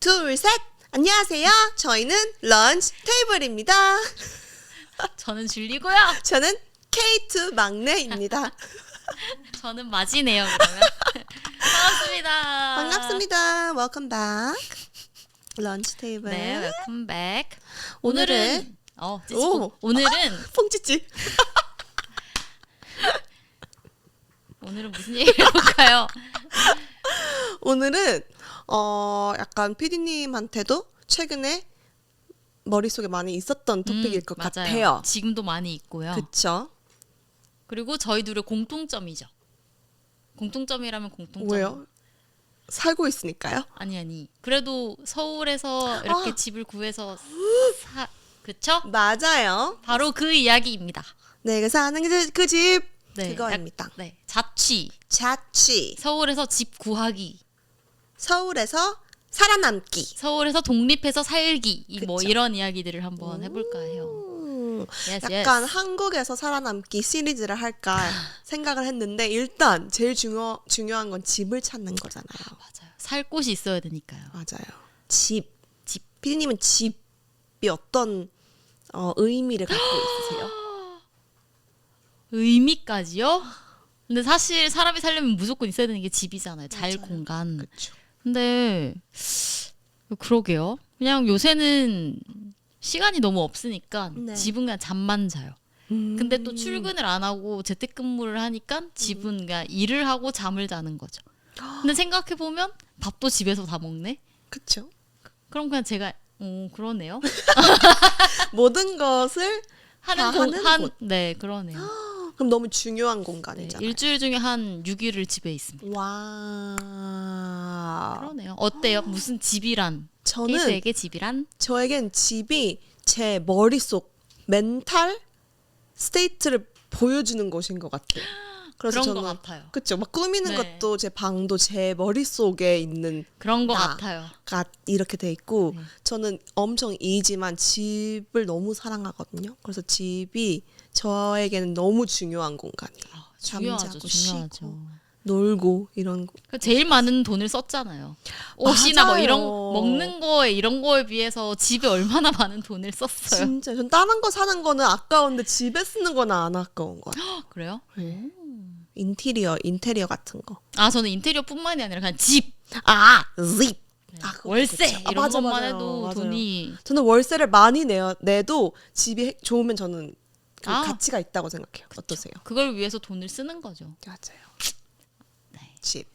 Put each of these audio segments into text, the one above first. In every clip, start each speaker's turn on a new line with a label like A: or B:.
A: 둘, 셋! 안녕하세요. 저희는 런치 테이블입니다.
B: 저는 줄리고요.
A: 저는 K2 막내입니다.
B: 저는 맞이네요. 그러면 반갑습니다.
A: 반갑습니다. Welcome back. 런치 테이블.
B: 네, 웰컴 백.
A: 오늘은
B: 오늘은
A: 퐁찌찌.
B: 오늘은 무슨 얘기를 해볼까요?
A: 오늘은 약간 PD님한테도 최근에 머릿속에 많이 있었던 토픽일 것
B: 맞아요.
A: 같아요.
B: 지금도 많이 있고요.
A: 그쵸?
B: 그리고 저희 둘의 공통점이죠. 공통점이라면 공통점.
A: 왜요? 살고 있으니까요?
B: 아니. 그래도 서울에서 이렇게 집을 구해서 그쵸?
A: 맞아요.
B: 바로 그 이야기입니다.
A: 내가 사는 그 집.
B: 네,
A: 그거입니다.
B: 네, 자취.
A: 자취.
B: 서울에서 집 구하기.
A: 서울에서 살아남기.
B: 서울에서 독립해서 살기. 뭐
A: 그쵸.
B: 이런 이야기들을 한번 해볼까 해요. Yes,
A: 약간
B: yes.
A: 한국에서 살아남기 시리즈를 할까 생각을 했는데 일단 제일 중요한 건 집을 찾는 거잖아요.
B: 맞아요. 살 곳이 있어야 되니까요.
A: 맞아요. 집. 피디님은 집이 어떤 의미를 갖고 있으세요?
B: 의미까지요? 근데 사실 사람이 살려면 무조건 있어야 되는 게 집이잖아요. 자유
A: 맞아요.
B: 공간.
A: 그렇죠.
B: 근데 그러게요. 그냥 요새는 시간이 너무 없으니까
A: 네.
B: 집은 그냥 잠만 자요. 근데 또 출근을 안 하고 재택근무를 하니까 집은 그냥 일을 하고 잠을 자는 거죠. 근데 생각해 보면 밥도 집에서 다 먹네.
A: 그렇죠.
B: 그럼 그냥 제가 그러네요.
A: 모든 것을 다 하는 곳.
B: 네, 그러네요.
A: 그럼 너무 중요한
B: 네,
A: 공간이잖아요.
B: 일주일 중에 한 6일을 집에 있습니다.
A: 와.
B: 그러네요. 어때요? 무슨 집이란?
A: 저는
B: 케이스에게 집이란?
A: 저에겐 집이 제 머릿속 멘탈 스테이트를 보여주는 곳인 것 같아요. 그래서
B: 그런 것
A: 저는
B: 같아요.
A: 그쵸. 막 꾸미는
B: 네.
A: 것도 제 방도 제 머릿속에 있는
B: 그런 것
A: 나.
B: 같아요.
A: 이렇게 돼 있고
B: 네.
A: 저는 엄청 이지만 집을 너무 사랑하거든요. 그래서 집이 저에게는 너무 중요한 공간이에요.
B: 중요하죠.
A: 잠자고
B: 중요하죠.
A: 쉬고 놀고 이런 거.
B: 제일 많은 돈을 썼잖아요. 옷이나 뭐 이런
A: 맞아요.
B: 먹는 거에 이런 거에 비해서 집에 얼마나 많은 돈을 썼어요.
A: 진짜 전 다른 거 사는 거는 아까운데 집에 쓰는 거는 안 아까운 거야.
B: 그래요?
A: 인테리어 같은 거.
B: 아, 저는 인테리어뿐만이 아니라 그냥 집,
A: 집. 그거
B: 월세
A: 좋죠.
B: 이런
A: 맞아,
B: 것만
A: 맞아요.
B: 해도
A: 맞아요.
B: 돈이
A: 저는 월세를 많이 내도 집이 좋으면 저는 그
B: 아.
A: 가치가 있다고 생각해요. 어떠세요?
B: 그걸 위해서 돈을 쓰는 거죠.
A: 맞아요.
B: 네.
A: 집.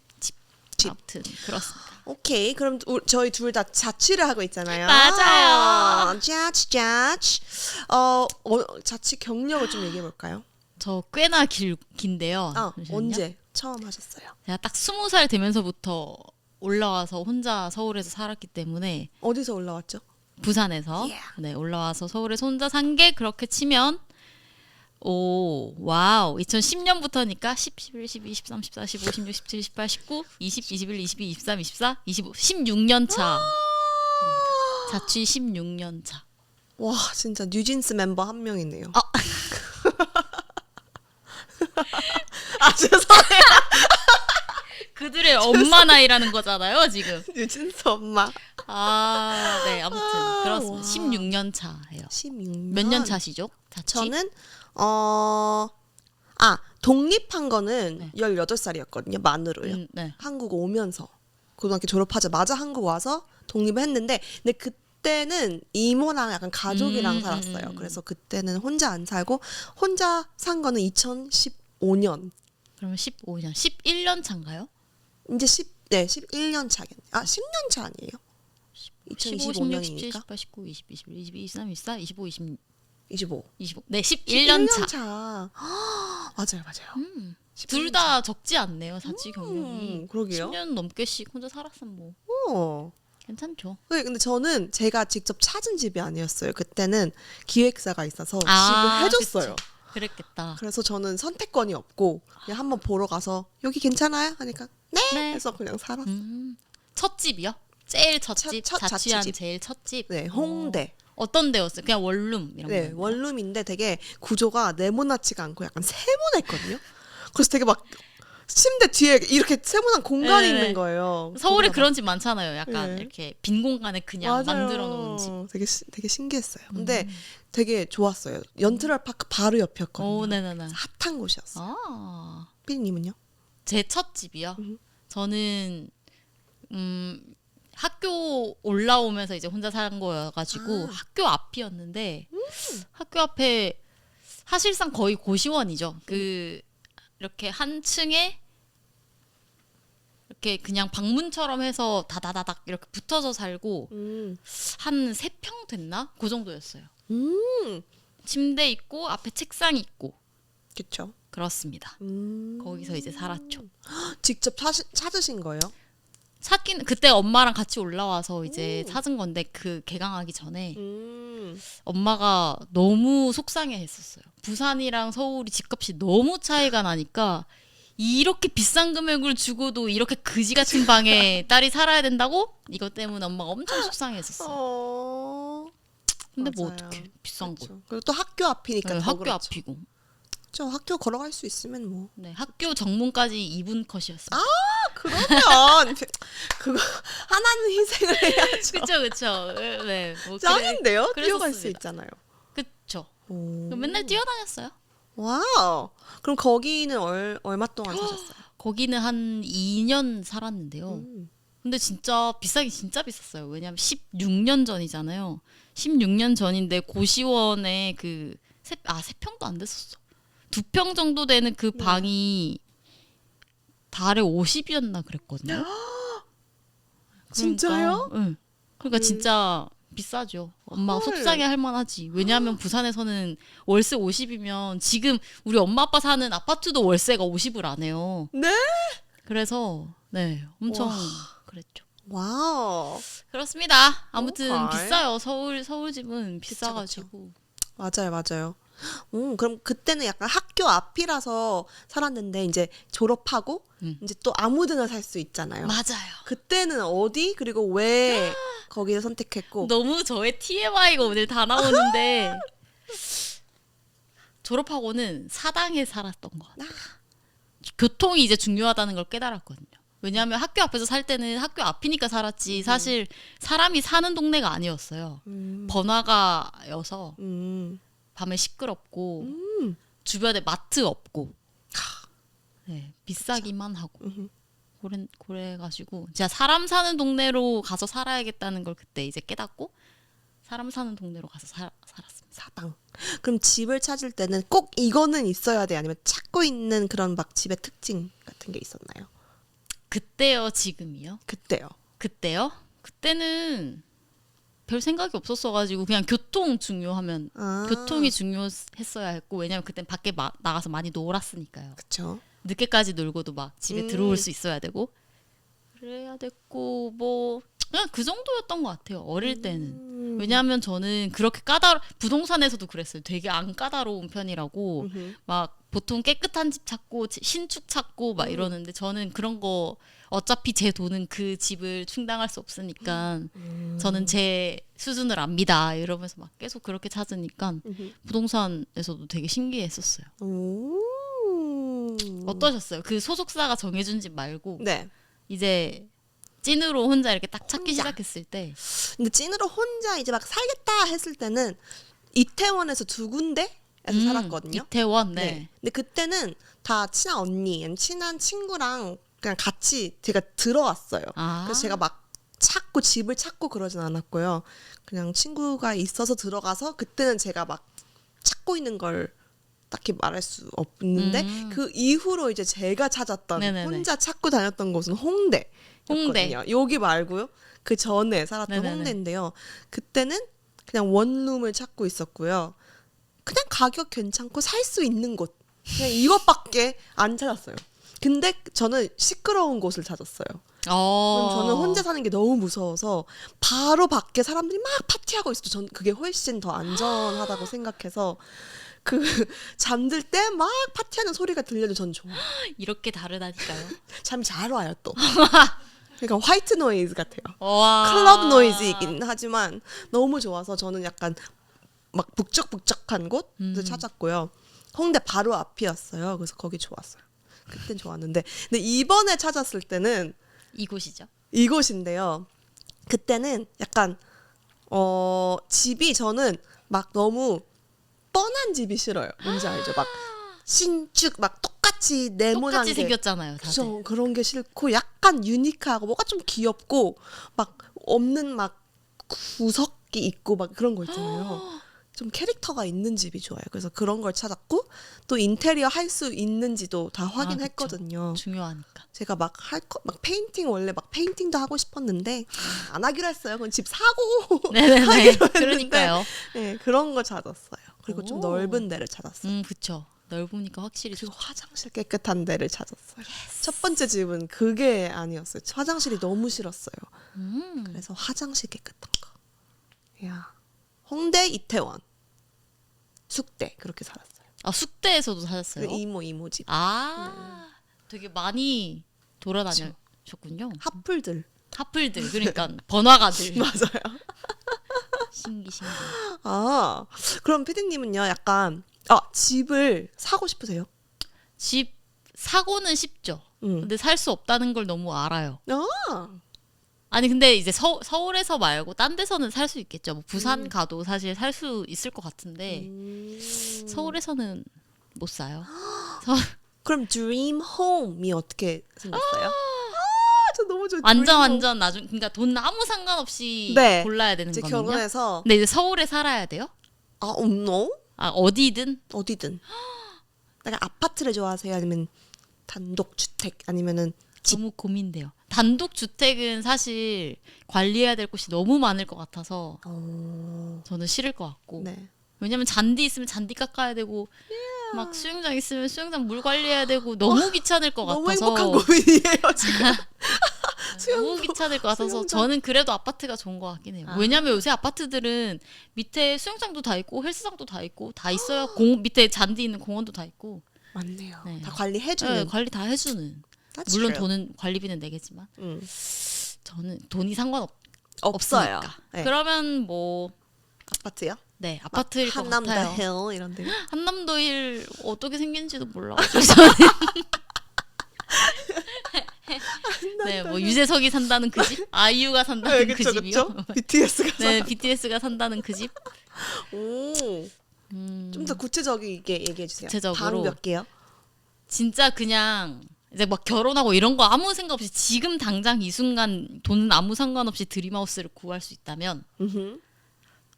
B: 아무튼 그렇습니다.
A: 오케이. 그럼 저희 둘 다 자취를 하고 있잖아요.
B: 맞아요.
A: 자취. 자취 경력을 좀 얘기해 볼까요?
B: 저 꽤나 긴데요. 잠시만요.
A: 언제 처음 하셨어요?
B: 제가 딱 20살 되면서부터 올라와서 혼자 서울에서 살았기 때문에
A: 어디서 올라왔죠?
B: 부산에서
A: Yeah.
B: 네, 올라와서 서울에서 혼자 산 게 그렇게 치면 와우 2010년부터니까 10, 11, 12, 13, 14, 15, 16, 17, 18, 19, 20, 21, 22, 23, 24, 25, 16년 차. 자취 16년 차.
A: 와, 진짜 뉴진스 멤버 한 명이네요. 죄송해요.
B: 그들의 엄마 나이라는 거잖아요, 지금.
A: 뉴진스 엄마.
B: 아, 네, 아무튼 그렇습니다.
A: 와.
B: 16년 차예요.
A: 16년.
B: 몇 년 차시죠? 자취?
A: 저는 독립한 거는
B: 네.
A: 18살이었거든요. 만으로요.
B: 네.
A: 한국 오면서 고등학교 졸업하자마자 한국 와서 독립을 했는데 근데 그때는 이모랑 약간 가족이랑 살았어요. 그래서 그때는 혼자 안 살고 혼자 산 거는 2015년.
B: 그러면 15년, 11년 차인가요?
A: 이제 11년 차겠네. 10년 차 아니에요?
B: 15, 16, 17,
A: 2025년이니까.
B: 18, 19, 20, 21, 22, 23, 24, 25, 20,
A: 25.
B: 25. 네, 11년 차.
A: 맞아요.
B: 둘 다 적지 않네요, 자취 경력이.
A: 그러게요.
B: 10년 넘게씩 혼자 살았으면 뭐
A: 어.
B: 괜찮죠.
A: 근데 저는 제가 직접 찾은 집이 아니었어요. 그때는 기획사가 있어서
B: 아,
A: 집을 해줬어요.
B: 그치. 그랬겠다.
A: 그래서 저는 선택권이 없고 그냥 한번 보러 가서 여기 괜찮아요? 하니까 네. 해서 그냥 살았어요.
B: 첫 집이요? 제일 첫 집,
A: 첫
B: 자취한
A: 자취집.
B: 제일 첫 집.
A: 네, 홍대.
B: 어떤 데였어요? 그냥 원룸 이런
A: 네,
B: 거.
A: 원룸인데 되게 구조가 네모나지가 않고 약간 세모났거든요. 그래서 되게 막 침대 뒤에 이렇게 세모난 공간이
B: 네네.
A: 있는 거예요.
B: 서울에
A: 거기다가
B: 그런 집 많잖아요. 약간
A: 네.
B: 이렇게 빈 공간에 그냥
A: 맞아요.
B: 만들어 놓은 집.
A: 되게 신기했어요. 근데 되게 좋았어요. 연트럴파크 바로 옆이었거든요.
B: 오, 네네네.
A: 핫한 곳이었어요.
B: 아,
A: 삐님은요?
B: 제 첫 집이요.
A: 음.
B: 저는 학교 올라오면서 이제 혼자 산 거여가지고 학교 앞이었는데 학교 앞에 사실상 거의 고시원이죠. 그 이렇게 한 층에 이렇게 그냥 방문처럼 해서 다다다닥 이렇게 붙어서 살고 한 3평 됐나? 그 정도였어요. 침대 있고 앞에 책상 있고
A: 그쵸.
B: 그렇습니다. 거기서 이제 살았죠.
A: 직접 찾으신 거예요?
B: 찾긴 그때 엄마랑 같이 올라와서 이제 찾은 건데 그 개강하기 전에 엄마가 너무 속상해했었어요. 부산이랑 서울이 집값이 너무 차이가 나니까 이렇게 비싼 금액을 주고도 이렇게 그지 같은 방에 딸이 살아야 된다고? 이것 때문에 엄마가 엄청 속상해했었어요. 근데 뭐
A: 맞아요.
B: 어떡해, 비싼 거.
A: 그렇죠. 그리고 또 학교 앞이니까
B: 네,
A: 더
B: 학교
A: 그렇죠.
B: 앞이고.
A: 저 학교 걸어갈 수 있으면 뭐.
B: 네, 학교 정문까지 2분 컷이었어요.
A: 그러면 그거 하나는 희생을 해야죠.
B: 그쵸. 네, 뭐
A: 짱인데요?
B: 그랬었습니다.
A: 뛰어갈 수 있잖아요.
B: 그쵸.
A: 오.
B: 맨날 뛰어다녔어요.
A: 와우. 그럼 거기는 얼마 동안 사셨어요?
B: 거기는 한 2년 살았는데요.
A: 음.
B: 근데 진짜 비싸긴 진짜 비쌌어요. 왜냐면 16년 전이잖아요. 16년 전인데 고시원에 그 세 평도 안 됐었어. 2평 정도 되는 그 방이 달에 50이었나 그랬거든요.
A: 진짜요?
B: 응. 그러니까 진짜 비싸죠. 엄마가
A: 헐.
B: 속상해 할 만하지. 왜냐하면 부산에서는 월세 50이면 지금 우리 엄마 아빠 사는 아파트도 월세가 50을 안 해요.
A: 네?
B: 그래서 네, 엄청
A: 와.
B: 그랬죠.
A: 와우.
B: 그렇습니다. 아무튼
A: 오케이.
B: 비싸요. 서울 집은 비싸가지고.
A: 맞아요. 그럼 그때는 약간 학교 앞이라서 살았는데 이제 졸업하고 이제 또 아무데나 살 수 있잖아요.
B: 맞아요.
A: 그때는 어디 그리고 왜 거기를 선택했고?
B: 너무 저의 TMI가 오늘 다 나오는데 졸업하고는 사당에 살았던 것 같아요. 교통이 이제 중요하다는 걸 깨달았거든요. 왜냐하면 학교 앞에서 살 때는 학교 앞이니까 살았지 사실 사람이 사는 동네가 아니었어요. 번화가여서 밤에 시끄럽고 주변에 마트 없고 네, 비싸기만 하고 그래가지고 제가 사람 사는 동네로 가서 살아야겠다는 걸 그때 이제 깨닫고 사람 사는 동네로 가서 살았습니다.
A: 사당. 그럼 집을 찾을 때는 꼭 이거는 있어야 돼 아니면 찾고 있는 그런 막 집의 특징 같은 게 있었나요?
B: 그때요, 지금이요?
A: 그때요.
B: 그때는 별 생각이 없었어가지고 그냥 교통 중요하면 교통이 중요했어야 했고 왜냐면 그땐 밖에 나가서 많이 놀았으니까요.
A: 그쵸.
B: 늦게까지 놀고도 막 집에 들어올 수 있어야 되고 그래야 됐고 뭐 그냥 그 정도였던 것 같아요. 어릴 때는. 왜냐하면 저는 그렇게 부동산에서도 그랬어요. 되게 안 까다로운 편이라고 막 보통 깨끗한 집 찾고 신축 찾고 막 이러는데 저는 그런 거 어차피 제 돈은 그 집을 충당할 수 없으니까 저는 제 수준을 압니다 이러면서 막 계속 그렇게 찾으니까 부동산에서도 되게 신기했었어요. 어떠셨어요? 그 소속사가 정해준 집 말고
A: 네.
B: 이제 찐으로 혼자 이렇게 딱 찾기 시작했을 때
A: 근데 찐으로 혼자 이제 막 살겠다 했을 때는 이태원에서 2군데에서 살았거든요.
B: 이태원 네.
A: 근데 그때는 다 친한 언니, 친한 친구랑 그냥 같이 제가 들어왔어요. 그래서 제가 막 집을 찾고 그러진 않았고요. 그냥 친구가 있어서 들어가서 그때는 제가 막 찾고 있는 걸 딱히 말할 수 없는데 그 이후로 이제 제가 찾았던
B: 네네네.
A: 혼자 찾고 다녔던 곳은 홍대였거든요. 여기 말고요. 그 전에 살았던
B: 네네네.
A: 홍대인데요. 그때는 그냥 원룸을 찾고 있었고요. 그냥 가격 괜찮고 살 수 있는 곳. 그냥 이것밖에 안 찾았어요. 근데 저는 시끄러운 곳을 찾았어요. 그럼 저는 혼자 사는 게 너무 무서워서 바로 밖에 사람들이 막 파티하고 있어도 전 그게 훨씬 더 안전하다고 생각해서 그 잠들 때 막 파티하는 소리가 들려도 전 좋아요.
B: 이렇게 다르다니까요.
A: 잠이 잘 와요 또. 그러니까 화이트 노이즈 같아요.
B: 와.
A: 클럽 노이즈이긴 하지만 너무 좋아서 저는 약간 막 북적북적한 곳을 찾았고요. 홍대 바로 앞이었어요. 그래서 거기 좋았어요. 그땐 좋았는데 근데 이번에 찾았을 때는
B: 이곳이죠.
A: 이곳인데요. 그때는 약간 집이 저는 막 너무 뻔한 집이 싫어요. 뭔지 알죠? 막 신축 막 똑같이 네모난
B: 똑같이
A: 게
B: 생겼잖아요, 다들.
A: 그죠? 그런 게 싫고 약간 유니크하고 뭐가 좀 귀엽고 막 없는 막 구석이 있고 막 그런 거 있잖아요. 좀 캐릭터가 있는 집이 좋아요. 그래서 그런 걸 찾았고 또 인테리어 할 수 있는지도 다 확인했거든요.
B: 중요하니까.
A: 제가 막 막 페인팅 원래 막 페인팅도 하고 싶었는데 안 하기로 했어요. 그건 집 사고
B: 네네네.
A: 하기로 했는데
B: 그러니까요.
A: 네, 그런 거 찾았어요. 그리고 좀
B: 오.
A: 넓은 데를 찾았어요.
B: 그쵸. 넓으니까 확실히
A: 그리고
B: 좋죠.
A: 화장실 깨끗한 데를 찾았어요. 첫 번째 집은 그게 아니었어요. 화장실이 너무 싫었어요. 그래서 화장실 깨끗한 거. 야, 홍대, 이태원, 숙대 그렇게 살았어요.
B: 아, 숙대에서도 사셨어요?
A: 그 이모 집.
B: 되게 많이 돌아다녔군요.
A: 핫플들.
B: 하플들, 그러니까 번화가들.
A: 맞아요.
B: 신기.
A: 아, 그럼 피디님은요, 약간 집을 사고 싶으세요?
B: 집 사고는 쉽죠. 근데 살 수 없다는 걸 너무 알아요. 아니 근데 이제 서울에서 말고 딴 데서는 살 수 있겠죠. 뭐 부산 가도 사실 살 수 있을 것 같은데 서울에서는 못 사요.
A: 그럼 드림 홈이 어떻게 생겼어요? 저 너무 좋아요.
B: 완전 나중 그러니까 돈 아무 상관없이
A: 네.
B: 골라야 되는
A: 이제
B: 거거든요.
A: 결혼해서
B: 근데 이제 서울에 살아야 돼요?
A: no?
B: 어디든
A: 어디든. 약간 아파트를 좋아하세요? 아니면 단독 주택 아니면은 집?
B: 너무 고민돼요. 단독 주택은 사실 관리해야 될 곳이 너무 많을 것 같아서 저는 싫을 것 같고
A: 네.
B: 왜냐면 잔디 있으면 잔디 깎아야 되고 막 수영장 있으면 수영장 물 관리해야 되고 너무 귀찮을 것
A: 너무
B: 같아서
A: 행복한 고민이에요 지금.
B: 너무 귀찮을 것 같아서
A: 수영장.
B: 저는 그래도 아파트가 좋은 것 같긴 해요. 왜냐면 요새 아파트들은 밑에 수영장도 다 있고 헬스장도 다 있고 다 있어요. 밑에 잔디 있는 공원도 다 있고
A: 맞네요.
B: 네.
A: 다 관리해주는.
B: 네, 관리 다 해주는.
A: That's
B: 물론
A: true.
B: 돈은 관리비는 내겠지만 저는 돈이
A: 없어요.
B: 없으니까.
A: 네.
B: 그러면 뭐
A: 아파트요?
B: 네, 아파트일 것
A: 한남더
B: 같아요.
A: 힐 이런 데.
B: 한남도일 어떻게 생긴지도 몰라가지고 저는 네, 뭐 유재석이 산다는 그 집, 아이유가 산다는 그
A: 그쵸,
B: 집이요.
A: 그쵸? BTS가
B: 네, BTS가 산다는 그 집.
A: 좀 더 구체적이게 얘기해 주세요.
B: 구체적으로.
A: 방 몇 개요?
B: 진짜 그냥 이제 막 결혼하고 이런 거 아무 생각 없이 지금 당장 이 순간 돈은 아무 상관없이 드림하우스를 구할 수 있다면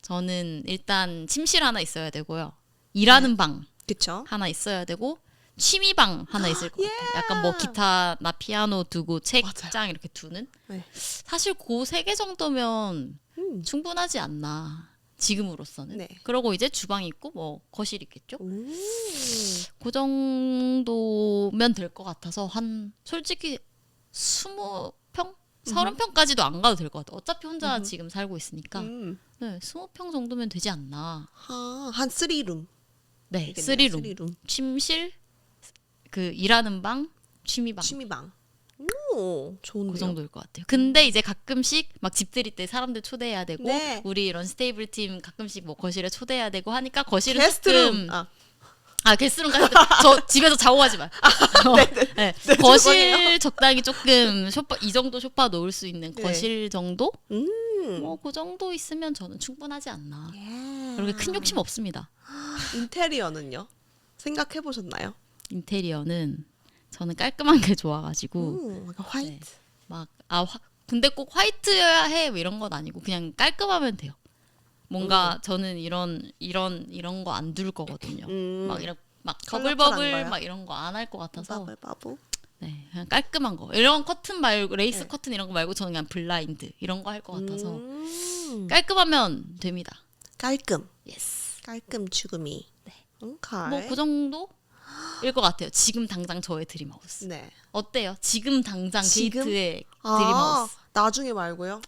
B: 저는 일단 침실 하나 있어야 되고요. 일하는 방
A: 그쵸?
B: 하나 있어야 되고 취미방 하나 있을 것 같아요. 약간 뭐 기타나 피아노 두고 책장 이렇게 두는.
A: 네.
B: 사실 그 세 개 정도면 충분하지 않나 지금으로서는.
A: 네.
B: 그러고 이제 주방 있고 뭐 거실 있겠죠.
A: 오.
B: 그 정도면 될 것 같아서 한 솔직히 20평? 30평까지도 안 가도 될 것 같아요. 어차피 혼자 지금 살고 있으니까 네, 20평 정도면 되지 않나.
A: 한 3룸.
B: 네, 3룸. 침실, 그 일하는 방, 취미방.
A: 취미방. 오, 좋은데요.
B: 그 정도일 것 같아요. 근데 이제 가끔씩 막 집들이 때 사람들 초대해야 되고
A: 네.
B: 우리 이런 스테이블 팀 가끔씩 뭐 거실에 초대해야 되고 하니까 거실은
A: 게스트룸.
B: 조금 게스트룸까지 저 집에서 자고 가지 마. 네. 거실 적당히 조금 소파 이 정도 소파 놓을 수 있는
A: 네.
B: 거실 정도?
A: 음.
B: 그 정도 있으면 저는 충분하지 않나.
A: 예.
B: 그렇게 큰 욕심 없습니다.
A: 인테리어는요? 생각해 보셨나요?
B: 인테리어는 저는 깔끔한 게 좋아가지고
A: 약간 화이트.
B: 막 근데 꼭 화이트여야 해 뭐 이런 건 아니고 그냥 깔끔하면 돼요. 뭔가 저는 이런 거 안 둘 거거든요. 막
A: 컬러풀한
B: 버블버블
A: 거요?
B: 막 이런 거 안 할 것 같아서
A: 바보.
B: 네, 그냥 깔끔한 거. 이런 커튼 말고 레이스 커튼 이런 거 말고 저는 그냥 블라인드 이런 거 할 것 같아서 깔끔하면 됩니다.
A: 깔끔.
B: 예스.
A: 깔끔 주금이. 네. 오케이.
B: 뭐 그 정도일 것 같아요. 지금 당장 저의 드림하우스.
A: 네.
B: 어때요? 지금 당장
A: 지금?
B: 게이트의 드림하우스.
A: 나중에 말고요.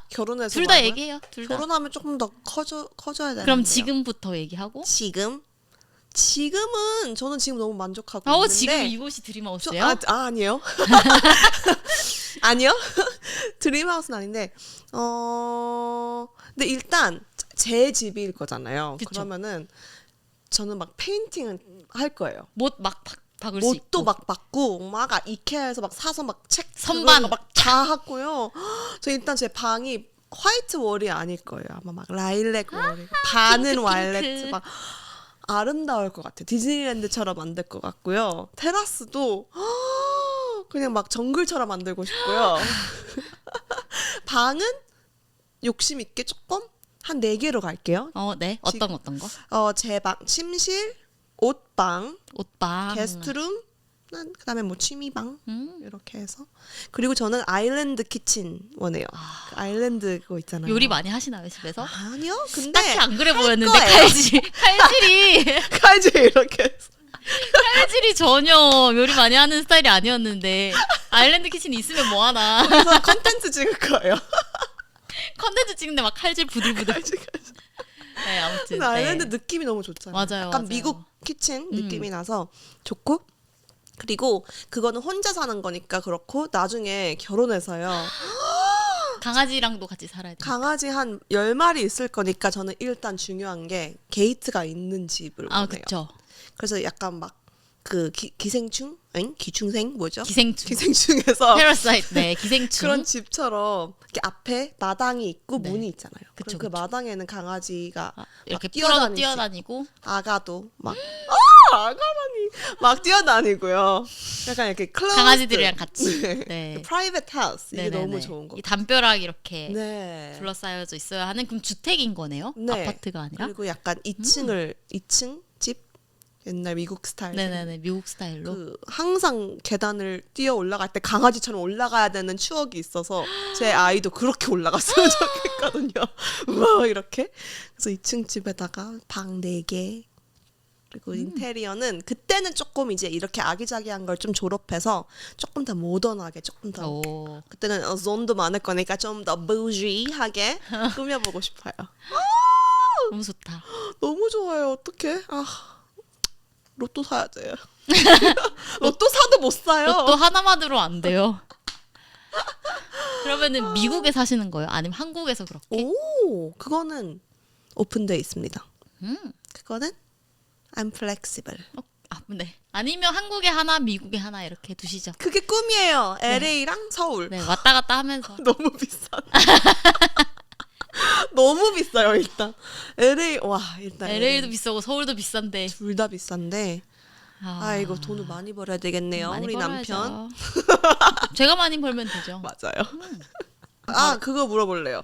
A: 결혼해서
B: 둘 다
A: 말고요?
B: 얘기해요. 둘 다.
A: 결혼하면 조금 더 커져야 되는데.
B: 그럼 지금부터 얘기하고.
A: 지금은 저는 지금 너무 만족하고 있는데.
B: 지금 이곳이 드림하우스예요?
A: 아니에요. 아니요. 드림하우스는 아닌데. 근데 일단 제 집일 거잖아요.
B: 그쵸.
A: 그러면은 저는 막 페인팅을 할 거예요.
B: 막 박을 수
A: 옷도
B: 있고.
A: 막 받고 막 이케아에서 막 사서 막 책
B: 선반.
A: 막 다 하고요. 저 일단 제 방이 화이트 월이 아닐 거예요. 아마 막 라일렉 월이 반은
B: 핑크,
A: 와일렛
B: 핑크.
A: 막 아름다울 것 같아요. 디즈니랜드처럼 만들 것 같고요. 테라스도 그냥 막 정글처럼 만들고 싶고요. 방은 욕심 있게 조금 한 4개로 갈게요.
B: 네. 어떤 거?
A: 제 방, 침실, 옷방,
B: 옷방.
A: 게스트룸, 그다음에 뭐 취미방
B: 음.
A: 이렇게 해서 그리고 저는 아일랜드 키친 원해요. 그 아일랜드 그거 있잖아요.
B: 요리 많이 하시나요, 집에서?
A: 아니요. 근데
B: 딱히 안 그래 보였는데
A: 거예요.
B: 칼질이
A: 칼질 이렇게 해서.
B: 칼질이 전혀 요리 많이 하는 스타일이 아니었는데 아일랜드 키친 있으면 뭐 하나.
A: 그래서 컨텐츠 찍을 거예요.
B: 컨텐츠 찍는데 막 칼질 부들부들.
A: 칼질.
B: 네, 아무튼.
A: 근데 아일랜드 느낌이 너무 좋잖아요.
B: 맞아요,
A: 약간
B: 맞아요.
A: 미국 키친 느낌이 나서 좋고 그리고 그거는 혼자 사는 거니까 그렇고 나중에 결혼해서요.
B: 강아지랑도 같이 살아야 돼.
A: 강아지 한 10마리 있을 거니까 저는 일단 중요한 게 게이트가 있는 집을 원해요.
B: 그쵸.
A: 그래서 약간 막 그 기생충? 아니 기충생 뭐죠?
B: 기생충.
A: 기생충에서
B: 패러사이트. 네, 기생충.
A: 그런 집처럼 이렇게 앞에 마당이 있고
B: 네.
A: 문이 있잖아요.
B: 그쵸,
A: 그
B: 그쵸.
A: 마당에는 강아지가
B: 이렇게
A: 막
B: 풀어서 뛰어다니고.
A: 아가도 막 아가라니 막 뛰어다니고요. 약간 이렇게 클로즈
B: 강아지들이랑 같이.
A: 네.
B: 네.
A: 프라이빗 하우스 이게
B: 네네네.
A: 너무 좋은 거.
B: 이 담벼락 이렇게
A: 네.
B: 둘러싸여져 있어야 하는 그럼 주택인 거네요.
A: 네.
B: 아파트가 아니라.
A: 그리고 약간 2층 집 옛날 미국 스타일.
B: 네네네, 미국 스타일로.
A: 그 항상 계단을 뛰어 올라갈 때 강아지처럼 올라가야 되는 추억이 있어서 제 아이도 그렇게 올라갔으면 좋겠거든요. 우와 이렇게. 그래서 2층 집에다가 방 4개. 그리고 인테리어는 그때는 조금 이제 이렇게 아기자기한 걸 좀 졸업해서 조금 더 모던하게 조금 더
B: 오.
A: 그때는 존도 많을 거니까 좀 더 부지하게 꾸며보고 싶어요.
B: 너무 좋다.
A: 너무 좋아요. 어떡해. 로또 사야 돼요. 로또 사도 못 사요.
B: 로또 하나만으로 안 돼요. 그러면은 미국에 사시는 거예요? 아니면 한국에서 그렇게?
A: 오, 그거는 오픈돼 있습니다.
B: 음.
A: 그거는 I'm flexible.
B: 네. 아니면 한국에 하나, 미국에 하나 이렇게 두시죠.
A: 그게 꿈이에요. LA랑 서울.
B: 네, 왔다 갔다 하면서.
A: 너무 비싸. 너무 비싸요 일단. LA 와 일단
B: LA도 비싸고 서울도 비싼데.
A: 둘 다 비싼데. 이거 돈을 많이 벌어야 되겠네요.
B: 많이
A: 우리
B: 벌어야죠.
A: 남편.
B: 제가 많이 벌면 되죠.
A: 맞아요. 그거 물어볼래요.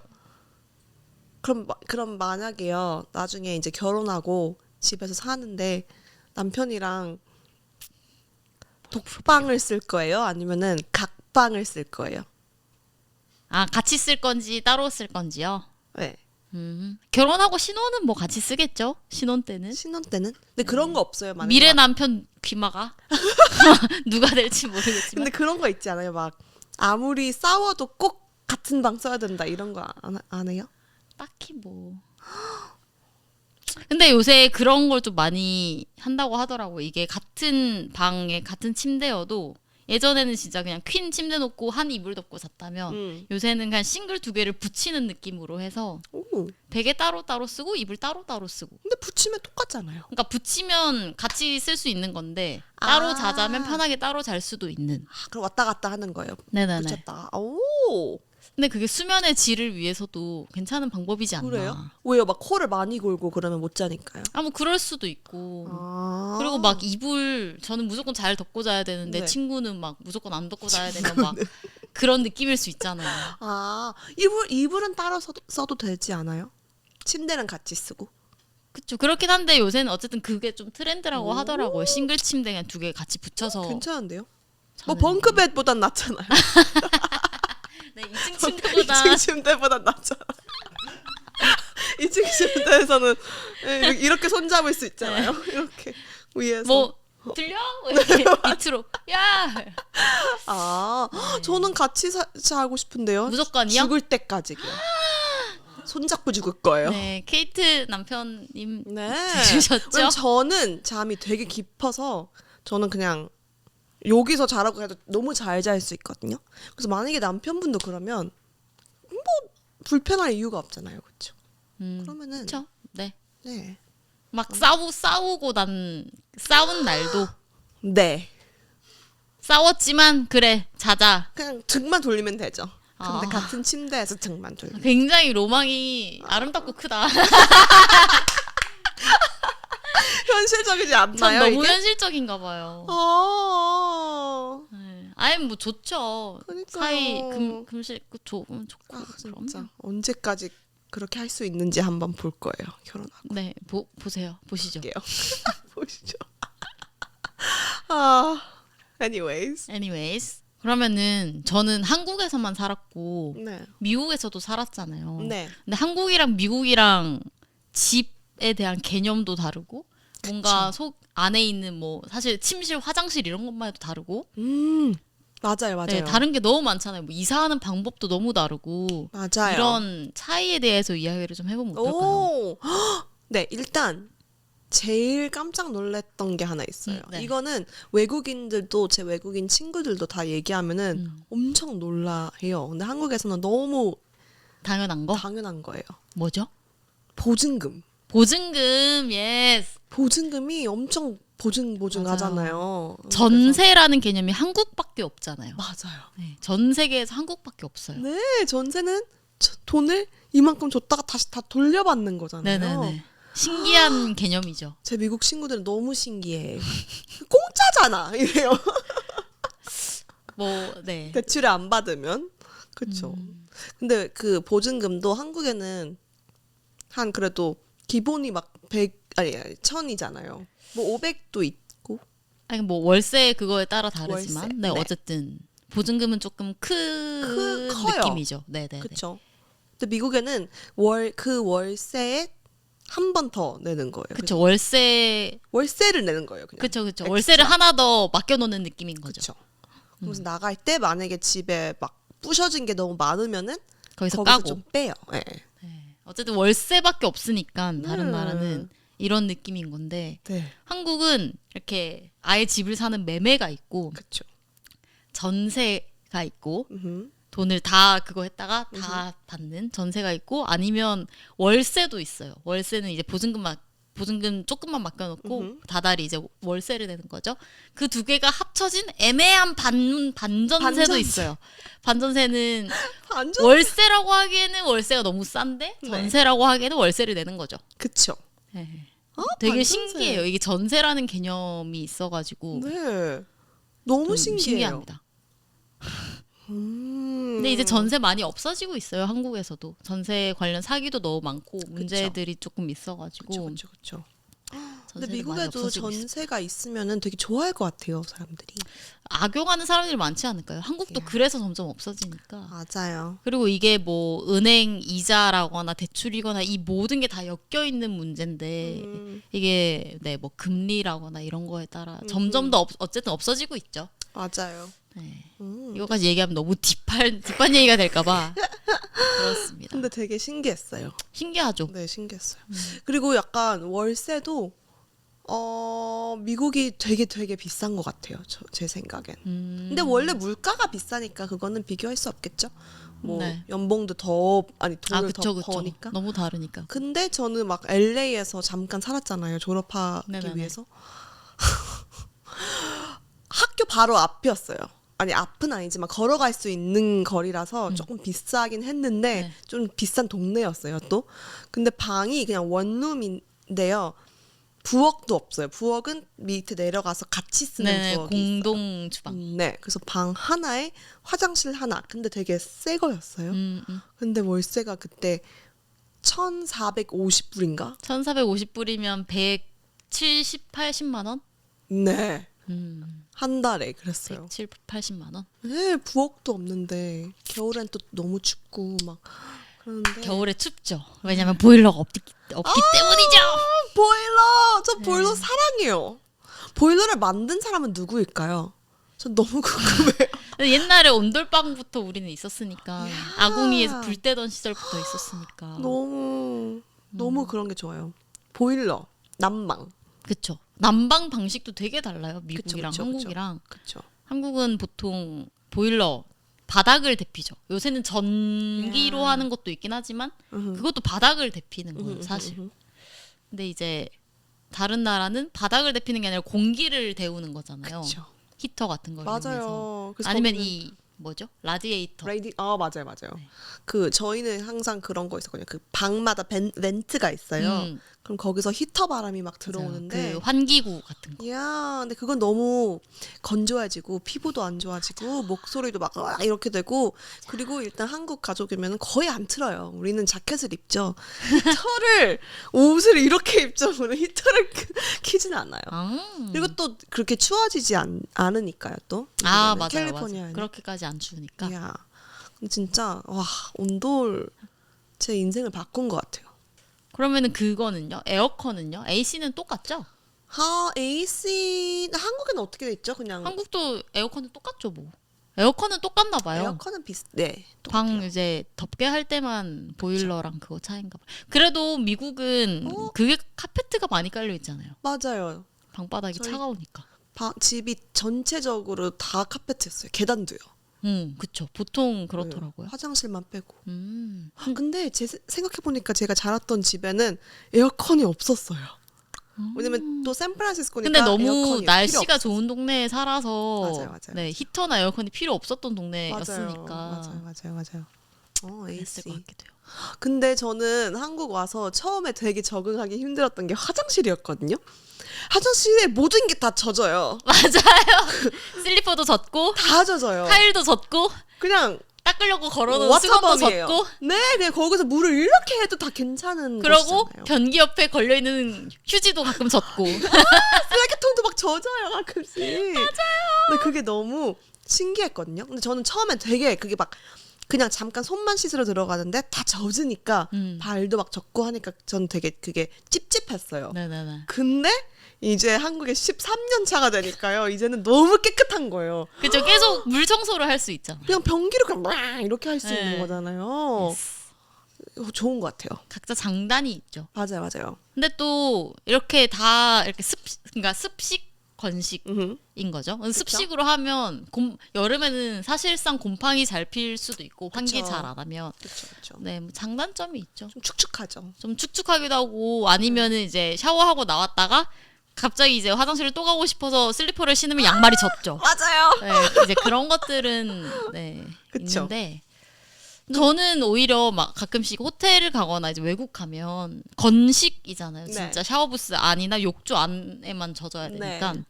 A: 그럼 만약에요. 나중에 이제 결혼하고 집에서 사는데 남편이랑 독방을 쓸 거예요? 아니면은 각방을 쓸 거예요?
B: 같이 쓸 건지 따로 쓸 건지요?
A: 네.
B: 결혼하고 신혼은 뭐 같이 쓰겠죠? 신혼 때는.
A: 신혼 때는? 근데 그런 거 없어요. 만약에
B: 미래
A: 막-
B: 남편 귀마가 누가 될지 모르겠지만.
A: 근데 그런 거 있지 않아요? 막 아무리 싸워도 꼭 같은 방 써야 된다 이런 거 안 해요?
B: 딱히 뭐. 근데 요새 그런 걸 좀 많이 한다고 하더라고. 이게 같은 방에 같은 침대여도 예전에는 진짜 그냥 퀸 침대 놓고 한 이불 덮고 잤다면 요새는 그냥 싱글 2개를 붙이는 느낌으로 해서
A: 오.
B: 베개 따로 쓰고 이불 따로 쓰고.
A: 근데 붙이면 똑같잖아요.
B: 그러니까 붙이면 같이 쓸 수 있는 건데 따로 자자면 편하게 따로 잘 수도 있는.
A: 그럼 왔다 갔다 하는 거예요.
B: 네네네.
A: 붙였다가. 오.
B: 근데 그게 수면의 질을 위해서도 괜찮은 방법이지 않나.
A: 그래요? 왜요? 막 코를 많이 골고 그러면 못 자니까요.
B: 뭐 그럴 수도 있고.
A: 아.
B: 그리고 막 이불 저는 무조건 잘 덮고 자야 되는데
A: 네.
B: 친구는 막 무조건 안 덮고 자야 되면 막 그런 느낌일 수 있잖아요.
A: 이불은 따로 써도 되지 않아요? 침대는 같이 쓰고.
B: 그쵸. 그렇긴 한데 요새는 어쨌든 그게 좀 트렌드라고 하더라고요. 싱글 침대 그냥 2개 같이 붙여서.
A: 괜찮은데요?
B: 자는
A: 뭐 벙크베드보단 낫잖아요.
B: 네, 2층 침대보다
A: 2층 침대보단 낫잖아요. 2층 침대에서는 이렇게 손잡을 수 있잖아요. 이렇게 위에서.
B: 뭐 들려? 이렇게 밑으로 야
A: 저는 같이 자고 싶은데요.
B: 무조건이요?
A: 죽을 때까지요. 손잡고 죽을 거예요.
B: 네, 케이트 남편님
A: 네.
B: 들으셨죠?
A: 왜냐면 저는 잠이 되게 깊어서 저는 그냥 여기서 자라고 해도 너무 잘 잘 수 있거든요. 그래서 만약에 남편분도 그러면 뭐 불편할 이유가 없잖아요, 그렇죠? 그러면은
B: 그렇죠. 네.
A: 네.
B: 막 싸운 날도
A: 네.
B: 싸웠지만 그래 자자.
A: 그냥 등만 돌리면 되죠. 근데
B: 아.
A: 같은 침대에서 등만 돌리면.
B: 굉장히 로망이 아름답고 크다.
A: 현실적이지
B: 전
A: 않나요?
B: 너무
A: 이게?
B: 현실적인가 봐요.
A: 네.
B: 아예 뭐 좋죠.
A: 그러니까요.
B: 사이 금실 좋으면 좋고. 그럼.
A: 진짜 언제까지 그렇게 할 수 있는지 한번 볼 거예요. 결혼하고.
B: 네 보세요. 보시죠.
A: 게요. 보시죠. anyways.
B: Anyways. 그러면은 저는 한국에서만 살았고
A: 네.
B: 미국에서도 살았잖아요.
A: 네.
B: 근데 한국이랑 미국이랑 집에 대한 개념도 다르고 뭔가 속 안에 있는 뭐 사실 침실, 화장실 이런 것만 해도 다르고
A: 맞아요, 맞아요.
B: 네, 다른 게 너무 많잖아요. 뭐 이사하는 방법도 너무 다르고
A: 맞아요.
B: 이런 차이에 대해서 이야기를 좀 해보면 어떨까요?
A: 오, 네, 일단 제일 깜짝 놀랐던 게 하나 있어요.
B: 네.
A: 이거는 외국인들도 제 외국인 친구들도 다 얘기하면은 엄청 놀라해요. 근데 한국에서는 너무
B: 당연한 거?
A: 당연한 거예요.
B: 뭐죠?
A: 보증금.
B: 보증금, 예스.
A: 보증금이 엄청 보증하잖아요.
B: 전세라는 개념이 한국밖에 없잖아요.
A: 맞아요.
B: 네, 전 세계에서 한국밖에 없어요.
A: 네, 전세는 돈을 이만큼 줬다가 다시 다 돌려받는 거잖아요.
B: 네네네. 신기한 개념이죠.
A: 제 미국 친구들은 너무 신기해. 공짜잖아 이래요.
B: 뭐, 네.
A: 대출을 안 받으면 그렇죠. 근데 그 보증금도 한국에는 한 그래도 기본이 막 100 아니 1000이잖아요. 뭐 500도 있고.
B: 아니 뭐 월세 그거에 따라 다르지만,
A: 월세.
B: 네,
A: 네.
B: 어쨌든 보증금은 조금 큰
A: 커요.
B: 느낌이죠. 네네.
A: 그렇죠. 근데 미국에는 그 월세에 한 번 더 내는 거예요.
B: 그쵸. 월세,
A: 월세를 내는 거예요. 그냥.
B: 그쵸.
A: 엑스트라.
B: 월세를 하나 더 맡겨놓는 느낌인 거죠.
A: 그렇죠. 그래서 나갈 때 만약에 집에 막 부셔진 게 너무 많으면은
B: 거기서
A: 거기서
B: 까고.
A: 좀 빼요. 네.
B: 네. 어쨌든 월세밖에 없으니까 다른
A: 네.
B: 나라는 이런 느낌인 건데
A: 네.
B: 한국은 이렇게 아예 집을 사는 매매가 있고
A: 그렇죠.
B: 전세가 있고 돈을 다 그거 했다가 다 받는 전세가 있고 아니면 월세도 있어요. 월세는 이제 보증금 조금만 맡겨놓고 다달이 이제 월세를 내는 거죠. 그 두 개가 합쳐진 애매한 반전세도
A: 반전세.
B: 있어요. 반전세는
A: 완전
B: 월세라고 하기에는 월세가 너무 싼데
A: 네.
B: 전세라고 하기에는 월세를 내는 거죠.
A: 그쵸.
B: 네.
A: 어,
B: 되게
A: 반전세.
B: 신기해요. 이게 전세라는 개념이 있어가지고
A: 네. 너무
B: 좀
A: 신기해요.
B: 신기합니다. 근데 이제 전세 많이 없어지고 있어요. 한국에서도 전세 관련 사기도 너무 많고 문제들이 조금 있어가지고
A: 그렇죠. 근데
B: 전세는 많이
A: 미국에도
B: 없어지고 있어요.
A: 전세가 있으면은 되게 좋아할 것 같아요, 사람들이.
B: 악용하는 사람들이 많지 않을까요? 한국도 그래서 점점 없어지니까.
A: 맞아요.
B: 그리고 이게 뭐 은행 이자라거나 대출이거나 이 모든 게 다 엮여 있는 문제인데 이게 네 뭐 금리라거나 이런 거에 따라 점점 더 어쨌든 없어지고 있죠.
A: 맞아요.
B: 네. 이거까지 얘기하면 너무 딥한 얘기가 될까봐 그렇습니다.
A: 근데 되게 신기했어요.
B: 신기하죠.
A: 네, 신기했어요. 그리고 약간 월세도 미국이 되게 비싼 것 같아요. 제 생각엔. 근데 원래 물가가 비싸니까 그거는 비교할 수 없겠죠. 뭐
B: 네.
A: 연봉도 더 아니 돈을
B: 그쵸,
A: 더
B: 그쵸.
A: 버니까.
B: 너무 다르니까.
A: 근데 저는 막 LA에서 잠깐 살았잖아요. 졸업하기
B: 네네네.
A: 위해서. 학교 바로 앞이었어요. 아니 앞은 아니지만 걸어갈 수 있는 거리라서 조금 비싸긴 했는데
B: 네.
A: 좀 비싼 동네였어요 또. 근데 방이 그냥 원룸인데요. 부엌도 없어요. 부엌은 밑에 내려가서 같이 쓰는
B: 네,
A: 부엌이
B: 공동 주방.
A: 있어요. 네, 그래서 방 하나에 화장실 하나. 근데 되게 새 거였어요. 근데 월세가 그때 1,450불인가?
B: 1,450불이면 170, 80만 원?
A: 네. 한 달에 그랬어요.
B: 170, 80만 원?
A: 네, 부엌도 없는데 겨울엔 또 너무 춥고 막 그러는데
B: 겨울에 춥죠. 왜냐면 보일러가 없기 때문이죠.
A: 보일러! 저 보일러 사랑해요. 보일러를 만든 사람은 누구일까요? 전 너무 궁금해요.
B: 근데 옛날에 온돌방부터 우리는 있었으니까 아궁이에서 불 떼던 시절부터 있었으니까.
A: 너무 그런 게 좋아요. 보일러, 난방.
B: 그쵸. 난방 방식도 되게 달라요. 미국이랑
A: 그쵸.
B: 한국이랑.
A: 그렇죠.
B: 한국은 보통 보일러 바닥을 데피죠. 요새는 전기로 하는 것도 있긴 하지만 그것도 바닥을 데피는 거예요, 사실. 근데 이제 다른 나라는 바닥을 데피는 게 아니라 공기를 데우는 거잖아요.
A: 그쵸.
B: 히터 같은 걸 이용해서.
A: 맞아요. 그래서
B: 아니면
A: 거기는
B: 이 뭐죠? 라디에이터.
A: 맞아요, 맞아요.
B: 네.
A: 그 저희는 항상 그런 거 있었거든요. 그 방마다 벤트가 있어요.
B: 음,
A: 그럼 거기서 히터 바람이 막
B: 맞아요.
A: 들어오는데,
B: 그 환기구 같은 거.
A: 이야, 근데 그건 너무 건조해지고 피부도 안 좋아지고 목소리도 막 이렇게 되고, 그리고 일단 한국 가족이면 거의 안 틀어요. 우리는 자켓을 입죠. 히터를 옷을 이렇게 입죠. 우리는 히터를 키진 않아요. 그리고 또 그렇게 추워지지 않으니까요. 또
B: 아,
A: 왜냐면은
B: 맞아요.
A: 캘리포니아에는.
B: 맞아요. 그렇게까지 안 추우니까.
A: 이야, 근데 진짜 와, 온돌 제 인생을 바꾼 것 같아요.
B: 그러면은 그거는요? 에어컨은요? AC는 똑같죠?
A: AC 한국에는 어떻게 돼 있죠? 그냥
B: 한국도 에어컨은 똑같죠, 뭐. 에어컨은 똑같나 봐요.
A: 에어컨은 네.
B: 방 이제 덥게 할 때만 보일러랑 그거 차이인가 봐요. 그래도 미국은 그게 카페트가 많이 깔려 있잖아요.
A: 맞아요.
B: 방바닥이
A: 저희-
B: 차가우니까.
A: 집이 전체적으로 다 카페트였어요. 계단도요.
B: 그쵸. 보통 그렇더라고요.
A: 네, 화장실만 빼고.
B: 음.
A: 근데 생각해 보니까 제가 자랐던 집에는 에어컨이 없었어요. 왜냐면 또 샌프란시스코니까
B: 근데 너무
A: 에어컨이
B: 날씨가
A: 필요
B: 좋은 동네에 살아서
A: 맞아요, 맞아요.
B: 네, 히터나 에어컨이 필요 없었던
A: 맞아요.
B: 동네였으니까
A: 맞아요.
B: 그랬을 것
A: AC.
B: 같기도 해요.
A: 근데 저는 한국 와서 처음에 되게 적응하기 힘들었던 게 화장실이었거든요. 화장실에 모든 게 다 젖어요.
B: 맞아요. 슬리퍼도 젖고
A: 다 젖어요.
B: 타일도 젖고
A: 그냥
B: 닦으려고 걸어놓은 수건도
A: 워터밤이에요.
B: 젖고
A: 네, 그냥 거기서 물을 이렇게 해도 다 괜찮은
B: 그러고
A: 곳이잖아요.
B: 변기 옆에 걸려있는 휴지도 가끔 젖고
A: 쓰레기통도 막 젖어요 가끔씩. 맞아요. 근데 그게 너무 신기했거든요. 근데 저는 처음엔 되게 그게 막 그냥 잠깐 손만 씻으러 들어가는데 다 젖으니까 발도 막 젖고 하니까 전 되게 그게 찝찝했어요.
B: 네네네.
A: 근데 이제 한국에 13년 차가 되니까요. 이제는 너무 깨끗한 거예요.
B: 그쵸. 계속 물 청소를 할 수 있잖아요.
A: 그냥 변기로 그냥 막 이렇게 할 수
B: 네.
A: 있는 거잖아요. 좋은 것 같아요.
B: 각자 장단이 있죠.
A: 맞아요.
B: 근데 또 이렇게 다 이렇게 그러니까 습식 건식인
A: 음흠.
B: 거죠. 습식으로 하면 여름에는 사실상 곰팡이 잘 필 수도 있고 환기
A: 그쵸.
B: 잘 안 하면
A: 그렇죠.
B: 네, 뭐 장단점이 있죠.
A: 좀 축축하죠.
B: 좀 축축하기도 하고 아니면은 이제 샤워하고 나왔다가 갑자기 이제 화장실을 또 가고 싶어서 슬리퍼를 신으면 양말이 젖죠.
A: 맞아요.
B: 네, 이제 그런 것들은 네,
A: 그쵸.
B: 있는데 저는 오히려 막 가끔씩 호텔을 가거나 이제 외국 가면 건식이잖아요.
A: 네.
B: 진짜 샤워부스 안이나 욕조 안에만 젖어야 되니까
A: 네.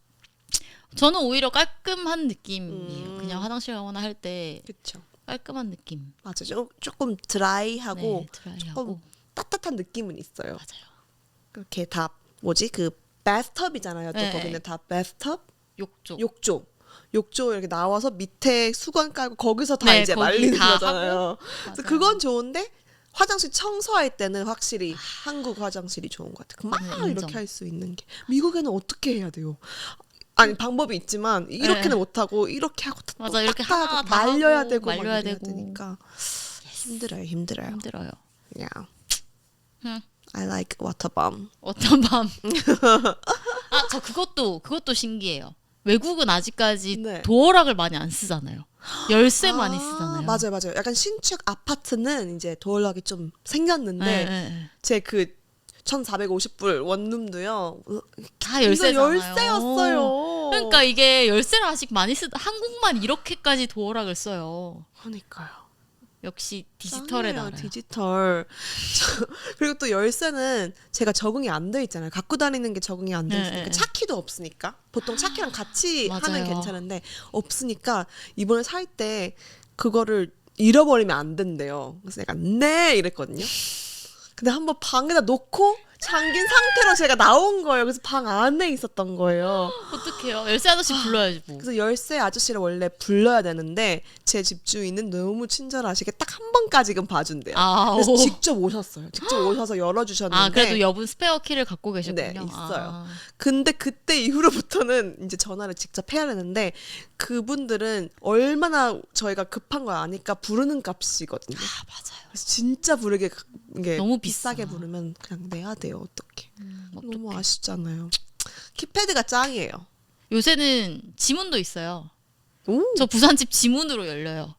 B: 저는 오히려 깔끔한 느낌이에요.
A: 음.
B: 그냥 화장실 가거나 할 때
A: 그렇죠.
B: 깔끔한 느낌.
A: 맞아요. 조금 드라이하고
B: 네, 드라이하고
A: 조금 따뜻한 느낌은 있어요.
B: 맞아요.
A: 그렇게 다 뭐지 그 바스톱이잖아요. 또
B: 네.
A: 거기는 다 바스톱,
B: 욕조.
A: 욕조 이렇게 나와서 밑에 수건 깔고 거기서 다
B: 네,
A: 이제
B: 거기
A: 말리는
B: 다
A: 거잖아요. 그래서
B: 맞아요.
A: 그건 좋은데 화장실 청소할 때는 확실히 한국 화장실이 좋은 것 같아요. 막
B: 네, 인정.
A: 이렇게 할 수 있는 게 미국에는 어떻게 해야 돼요? 아니 방법이 있지만 이렇게는
B: 네.
A: 못하고 이렇게 하고 또
B: 맞아, 이렇게
A: 닦아야
B: 하나
A: 되고
B: 다
A: 말려야
B: 하고,
A: 되고 막
B: 말려야
A: 이래야
B: 되고.
A: 되니까 힘들어요.
B: 힘들어요.
A: Yeah.
B: 음.
A: I like water bomb.
B: 어떤 밤. 아, 저 그것도 신기해요. 외국은 아직까지
A: 네.
B: 도어락을 많이 안 쓰잖아요. 열쇠 많이 쓰잖아요.
A: 맞아요. 약간 신축 아파트는 이제 도어락이 좀 생겼는데
B: 네.
A: 제 그 1,450불 원룸도요.
B: 다
A: 이거
B: 열쇠잖아요.
A: 열쇠였어요.
B: 그러니까 이게 열쇠를 아직 많이 한국만 이렇게까지 도어락을 써요.
A: 그러니까요.
B: 역시 디지털에
A: 짱이에요,
B: 나라요.
A: 디지털. 그리고 또 열쇠는 제가 적응이 안 돼 있잖아요. 갖고 다니는 게 적응이 안 돼
B: 네,
A: 있으니까
B: 네.
A: 차키도 없으니까 보통 차키랑 같이 하면
B: 맞아요.
A: 괜찮은데 없으니까 이번에 살 때 그거를 잃어버리면 안 된대요. 그래서 내가 네 이랬거든요. 근데 한번 방에다 놓고 잠긴 상태로 제가 나온 거예요. 그래서 방 안에 있었던 거예요.
B: 어떡해요? 열쇠 아저씨 불러야지 뭐.
A: 그래서 열쇠 아저씨를 원래 불러야 되는데 제 집주인은 너무 친절하시게 딱 한 번까지는 봐준대요.
B: 아,
A: 그래서
B: 오.
A: 직접 오셨어요. 직접 오셔서 열어주셨는데.
B: 아, 그래도 여분 스페어 키를 갖고 계셨군요.
A: 네, 있어요.
B: 아.
A: 근데 그때 이후로부터는 이제 전화를 직접 해야 되는데 그분들은 얼마나 저희가 급한 걸 아니까 부르는 값이거든요.
B: 아, 맞아요.
A: 그래서 진짜 부르게 이게
B: 너무
A: 비싸게
B: 비싸.
A: 부르면 그냥 내야 돼요. 어떡해. 너무
B: 어떡해.
A: 아쉽잖아요. 키패드가 짱이에요.
B: 요새는 지문도 있어요.
A: 오.
B: 저 부산집 지문으로 열려요.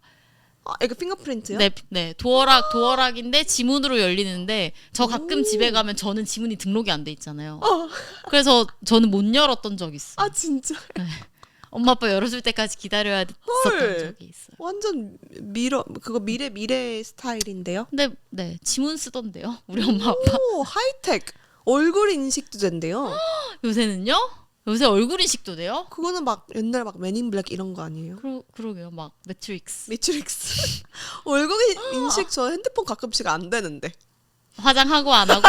A: 이거 핑거프린트요?
B: 네, 도어락인데 지문으로 열리는데 저 가끔 집에 가면 저는 지문이 등록이 안 돼 있잖아요. 그래서 저는 못 열었던 적이 있어요.
A: 진짜.
B: 엄마 아빠 열어줄 때까지 기다려야 했었던 적이 있어요.
A: 완전 그거 미래 스타일인데요.
B: 근데 네, 지문 쓰던데요, 우리 엄마 아빠.
A: 오, 하이텍. 얼굴 인식도 된대요.
B: 요새는요? 요새 얼굴 인식도 돼요?
A: 그거는 막 옛날 막 맨인 블랙 이런 거 아니에요?
B: 그러게요, 막 매트릭스.
A: 매트릭스. 얼굴 인식 저 핸드폰 가끔씩 안 되는데.
B: 화장하고 안 하고?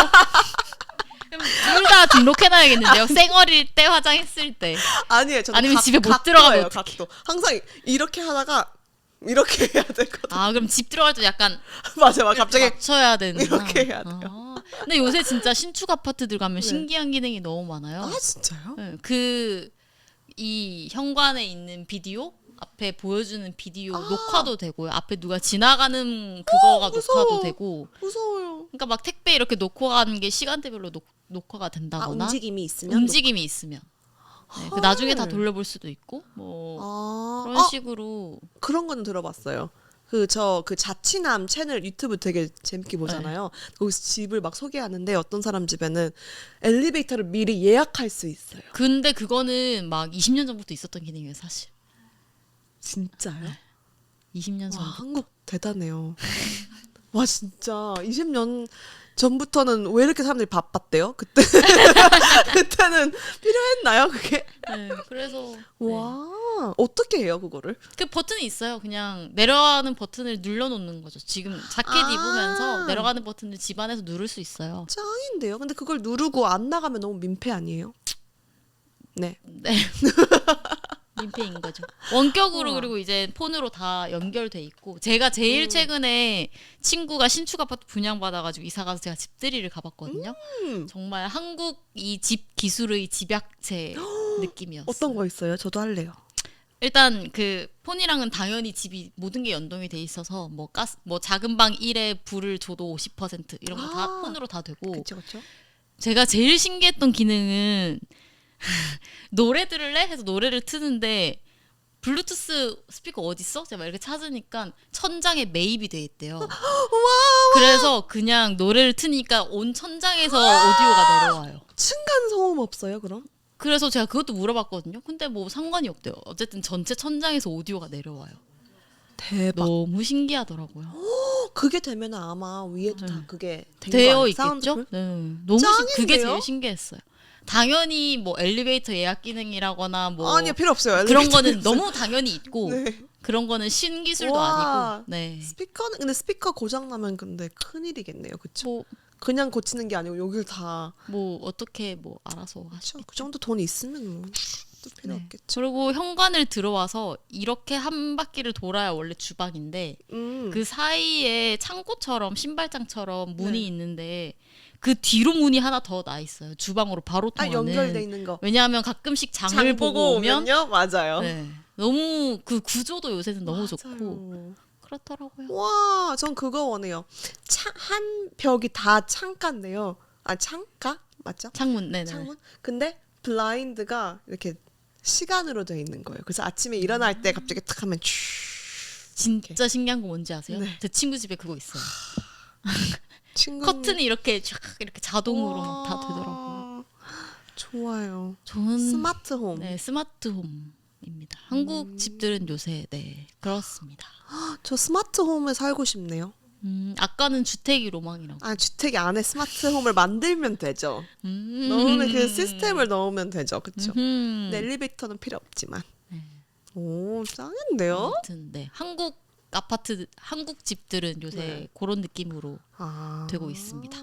B: 그럼 둘 다 등록해놔야겠는데요. 쌩얼일 때, 화장했을 때.
A: 아니에요. 저는
B: 아니면 집에 못 들어가면 어떡해.
A: 각도. 항상 이렇게 하다가 이렇게 해야 되거든.
B: 그럼 집 들어갈 때 약간
A: 맞아. 갑자기
B: 맞춰야 되는.
A: 이렇게 해야 돼요.
B: 근데 요새 진짜 신축 아파트들 가면 신기한 기능이 너무 많아요.
A: 진짜요?
B: 네, 이 현관에 있는 비디오 앞에 보여주는 비디오 녹화도 되고요. 앞에 누가 지나가는 그거가
A: 무서워.
B: 녹화도 되고.
A: 무서워요.
B: 그러니까 막 택배 이렇게 놓고 가는 게 시간대별로 녹화가 된다거나
A: 움직임이 있으면.
B: 네, 그 나중에 다 돌려볼 수도 있고 뭐 그런 식으로.
A: 그런 건 들어봤어요. 그 자취남 채널 유튜브 되게 재밌게 보잖아요. 거기서 집을 막 소개하는데 어떤 사람 집에는 엘리베이터를 미리 예약할 수 있어요.
B: 근데 그거는 막 20년 전부터 있었던 기능이에요, 사실.
A: 진짜요?
B: 20년
A: 와,
B: 전.
A: 한국 대단해요. 와, 진짜 20년 전부터는 왜 이렇게 사람들이 바빴대요? 그때는 필요했나요, 그게?
B: 네, 그래서
A: 와, 어떻게 해요, 그거를?
B: 그 버튼이 있어요. 그냥 내려가는 버튼을 눌러놓는 거죠. 지금 자켓 입으면서 내려가는 버튼을 집 안에서 누를 수 있어요.
A: 짱인데요? 근데 그걸 누르고 안 나가면 너무 민폐 아니에요? 네.
B: 민폐인 거죠. 원격으로. 그리고 이제 폰으로 다 연결돼 있고, 제가 제일 최근에 친구가 신축 아파트 분양받아가지고 이사 가서 제가 집들이를 가봤거든요. 정말 한국 이 집 기술의 집약체 느낌이었어요.
A: 어떤 거 있어요? 저도 할래요.
B: 일단 그 폰이랑은 당연히 집이 모든 게 연동이 돼 있어서 뭐 작은 방 1에 불을 줘도 50% 이런 거 다 폰으로 다 되고.
A: 그렇죠.
B: 제가 제일 신기했던 기능은 노래 들을래? 해서 노래를 트는데 블루투스 스피커 어딨어? 제가 막 이렇게 찾으니까 천장에 매입이 돼 있대요. 그래서 그냥 노래를 트니까 온 천장에서 오디오가 내려와요.
A: 층간 소음 없어요, 그럼?
B: 그래서 제가 그것도 물어봤거든요. 근데 뭐 상관이 없대요. 어쨌든 전체 천장에서 오디오가 내려와요.
A: 대박.
B: 너무 신기하더라고요.
A: 그게 되면 아마 위에도 다 그게
B: 되어 있겠죠?
A: 사운드
B: 네. 너무 그게
A: 짱인데요?
B: 제일 신기했어요. 당연히 뭐 엘리베이터 예약 기능이라거나 뭐
A: 아니요, 필요 없어요.
B: 그런
A: 엘리베이터
B: 거는
A: 없어요.
B: 너무 당연히 있고
A: 네.
B: 그런 거는 신기술도
A: 와.
B: 아니고. 네.
A: 스피커는 근데 스피커 고장 나면 근데 큰일이겠네요. 그렇죠?
B: 뭐,
A: 그냥 고치는 게 아니고 여기를 다
B: 뭐 어떻게 뭐 알아서 하시죠.
A: 그 정도 돈 있으면 뭐 또 필요
B: 네.
A: 없겠죠.
B: 그리고 현관을 들어와서 이렇게 한 바퀴를 돌아야 원래 주방인데 그 사이에 창고처럼 신발장처럼 문이
A: 네.
B: 있는데 그 뒤로 문이 하나 더 나 있어요. 주방으로 바로 통하는.
A: 연결돼 있는 거.
B: 왜냐하면 가끔씩 장을 보고 오면
A: 오면요? 맞아요.
B: 네. 너무 그 구조도 요새는 너무
A: 맞아요.
B: 좋고 그렇더라고요.
A: 와, 전 그거 원해요. 한 벽이 다 창가인데요. 창가? 맞죠?
B: 창문, 네네.
A: 창문? 근데 블라인드가 이렇게 시간으로 돼 있는 거예요. 그래서 아침에 일어날 때 갑자기 탁 하면
B: 진짜 신기한 거 뭔지 아세요?
A: 네.
B: 제 친구 집에 그거 있어요.
A: 친구
B: 커튼이 이렇게 쫙 이렇게 자동으로 막 다 되더라고요.
A: 좋아요.
B: 저는
A: 스마트홈.
B: 네, 스마트홈입니다. 한국 집들은 요새 그렇습니다.
A: 저 스마트홈에 살고 싶네요.
B: 아까는 주택이 로망이라고.
A: 주택 안에 스마트홈을 만들면 되죠. 넣으면 그 시스템을 넣으면 되죠. 그렇죠? 근데 엘리베이터는 필요 없지만. 오, 짱인데요?
B: 아무튼 네. 한국 아파트, 한국 집들은 요새 그런 느낌으로 되고 있습니다.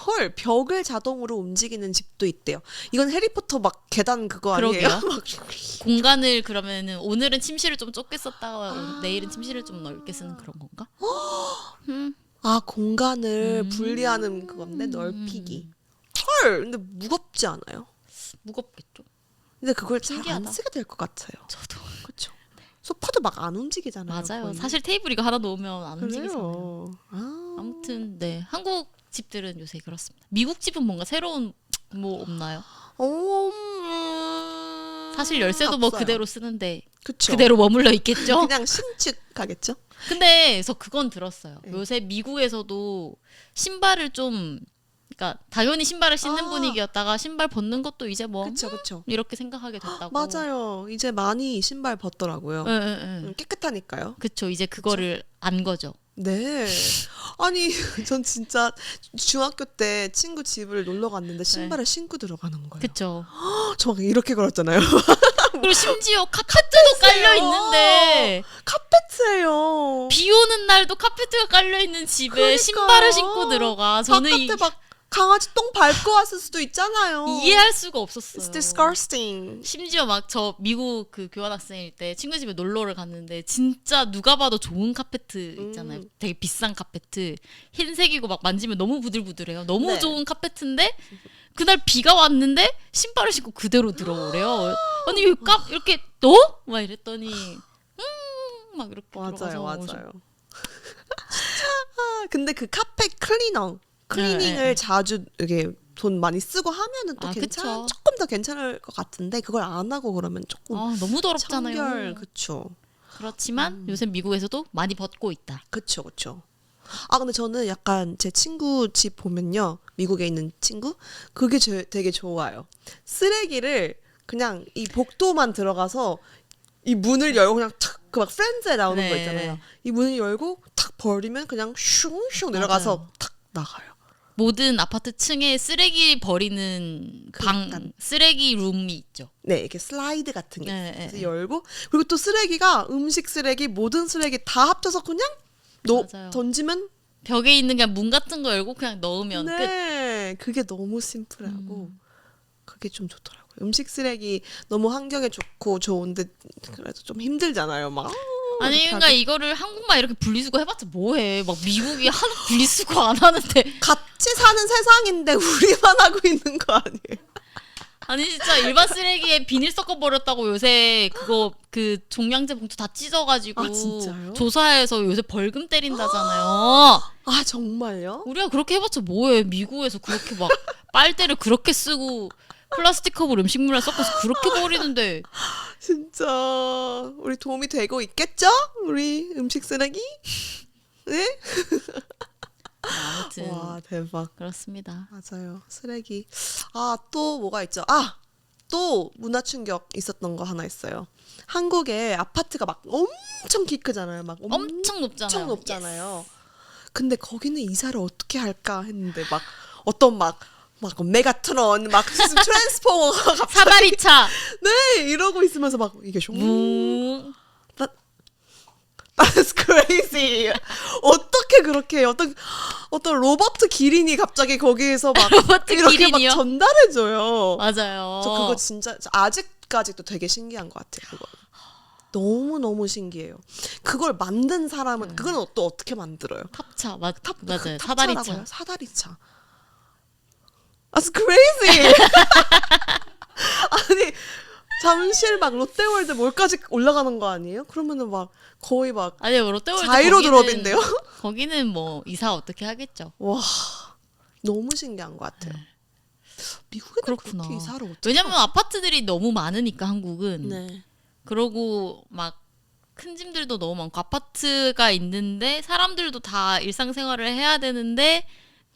A: 헐, 벽을 자동으로 움직이는 집도 있대요. 이건 해리포터 막 계단 그거 아니에요?
B: 그러게요. 공간을 그러면은 오늘은 침실을 좀 좁게 썼다가 내일은 침실을 좀 넓게 쓰는 그런 건가?
A: 공간을 분리하는 그건데 넓히기. 헐, 근데 무겁지 않아요?
B: 무겁겠죠.
A: 근데 그걸 잘 안
B: 신기하다.
A: 쓰게 될 것 같아요.
B: 저도.
A: 그렇죠. 소파도 막 안 움직이잖아요.
B: 맞아요.
A: 거의.
B: 사실 테이블 이거 하나 놓으면 안
A: 그래요.
B: 움직이잖아요. 아무튼 네, 한국 집들은 요새 그렇습니다. 미국 집은 뭔가 새로운 뭐 없나요? 사실 열쇠도 뭐
A: 없어요.
B: 그대로 쓰는데
A: 그쵸.
B: 그대로 머물러 있겠죠.
A: 그냥 신축하겠죠.
B: 근데 그래서 그건 들었어요.
A: 네.
B: 요새 미국에서도 신발을 좀 그러니까 당연히 신발을 신는
A: 아.
B: 분위기였다가 신발 벗는 것도 이제 뭐
A: 그쵸.
B: 이렇게 생각하게 됐다고.
A: 맞아요. 이제 많이 신발 벗더라고요.
B: 예, 예, 예.
A: 깨끗하니까요.
B: 그쵸. 이제 그거를 안 거죠.
A: 네. 아니, 전 진짜 중학교 때 친구 집을 놀러 갔는데 신발을 신고 들어가는 거예요.
B: 그쵸.
A: 저 막 이렇게 걸었잖아요.
B: 그리고 심지어 카페트도 깔려 있는데
A: 카페트예요.
B: 비 오는 날도 카페트가 깔려 있는 집에
A: 그러니까요.
B: 신발을 신고 들어가. 저는
A: 바깥에 막 강아지 똥 밟고 왔을 수도 있잖아요.
B: 이해할 수가 없었어요.
A: It's disgusting.
B: 심지어 막 저 미국 그 교환학생일 때 친구 집에 놀러를 갔는데 진짜 누가 봐도 좋은 카페트 있잖아요. 되게 비싼 카페트. 흰색이고 막 만지면 너무 부들부들해요. 너무
A: 네.
B: 좋은 카페트인데 그날 비가 왔는데 신발을 신고 그대로 들어오래요. 아니 이렇게 너? 막 이랬더니 막 이렇게 들어가서
A: 맞아요. 아, 근데 그 카페 클리닝을
B: 네.
A: 자주 이게 돈 많이 쓰고 하면은 또
B: 그쵸.
A: 조금 더 괜찮을 것 같은데 그걸 안 하고 그러면 조금
B: 너무 더럽잖아요.
A: 청결 그쵸.
B: 그렇지만 요새 미국에서도 많이 벗고 있다.
A: 그쵸. 아 근데 저는 약간 제 친구 집 보면요, 미국에 있는 친구 그게 되게 좋아요. 쓰레기를 그냥 이 복도만 들어가서 이 문을 열고 그냥 탁 그 막 프렌즈에 나오는
B: 네.
A: 거 있잖아요. 이 문을 열고 탁 버리면 그냥 슝슝 내려가서
B: 맞아요.
A: 탁 나가요.
B: 모든 아파트 층에 쓰레기 버리는 방,
A: 약간.
B: 쓰레기 룸이 있죠.
A: 네, 이렇게 슬라이드 같은 게
B: 네,
A: 있어요. 그래서
B: 네.
A: 열고 그리고 또 쓰레기가 음식 쓰레기 모든 쓰레기 다 합쳐서 그냥
B: 맞아요.
A: 던지면
B: 벽에 있는 그냥 문 같은 거 열고 그냥 넣으면 끝.
A: 네, 그게 너무 심플하고 그게 좀 좋더라고요. 음식 쓰레기 너무 환경에 좋고 좋은데 그래도 좀 힘들잖아요. 막
B: 아니
A: 이렇게
B: 그러니까 이거를 한국만 이렇게 분리수거 해봤자 뭐해. 막 미국이 하는 분리수거 안 하는데.
A: 같이 사는 세상인데 우리만 하고 있는 거 아니에요?
B: 아니 진짜 일반 쓰레기에 비닐 섞어 버렸다고 요새 그거 그 종량제 봉투 다 찢어가지고
A: 아, 진짜요?
B: 조사해서 요새 벌금 때린다잖아요.
A: 아 정말요?
B: 우리가 그렇게 해봤자 뭐해. 미국에서 그렇게 막 빨대를 그렇게 쓰고 플라스틱 컵을 음식물에 섞어서 그렇게 버리는데
A: 진짜 우리 도움이 되고 있겠죠? 우리 음식 쓰레기? 네?
B: 아무튼
A: 와 대박.
B: 그렇습니다.
A: 맞아요. 쓰레기. 아, 또 뭐가 있죠? 아, 또 문화 충격 있었던 거 하나 있어요. 한국에 아파트가 막 엄청 키 크잖아요. 막
B: 엄청 높잖아요.
A: 엄청 높잖아요. 근데 거기는 이사를 어떻게 할까 했는데 막 어떤 막 메가트론 막 트랜스포머가 갑자기
B: 사다리차.
A: 네 이러고 있으면서 막 이게
B: 뭉.
A: That's crazy. 어떻게 그렇게 어떤 로버트 기린이 갑자기 거기에서 막
B: 로버트
A: 이렇게
B: 기린이요?
A: 막 전달해줘요.
B: 맞아요.
A: 저 그거 진짜 아직까지도 되게 신기한 것 같아요. 그거 너무 신기해요. 그걸 만든 사람은 그건 또 어떻게 만들어요?
B: 탑차 맞아요.
A: 탑차라고요?
B: 사다리차.
A: 사다리차. That's crazy. 아니 잠실 막 롯데월드 몰까지 올라가는 거 아니에요? 그러면은 막 거의 막
B: 아니요 롯데월드
A: 자이로 드롭인데요?
B: 거기는 뭐 이사 어떻게 하겠죠.
A: 와 너무 신기한 것 같아요. 미국에는
B: 그렇구나.
A: 그렇게 이사를 어떻게?
B: 왜냐면 아파트들이 너무 많으니까 한국은.
A: 네.
B: 그러고 막 큰 짐들도 너무 많고 아파트가 있는데 사람들도 다 일상생활을 해야 되는데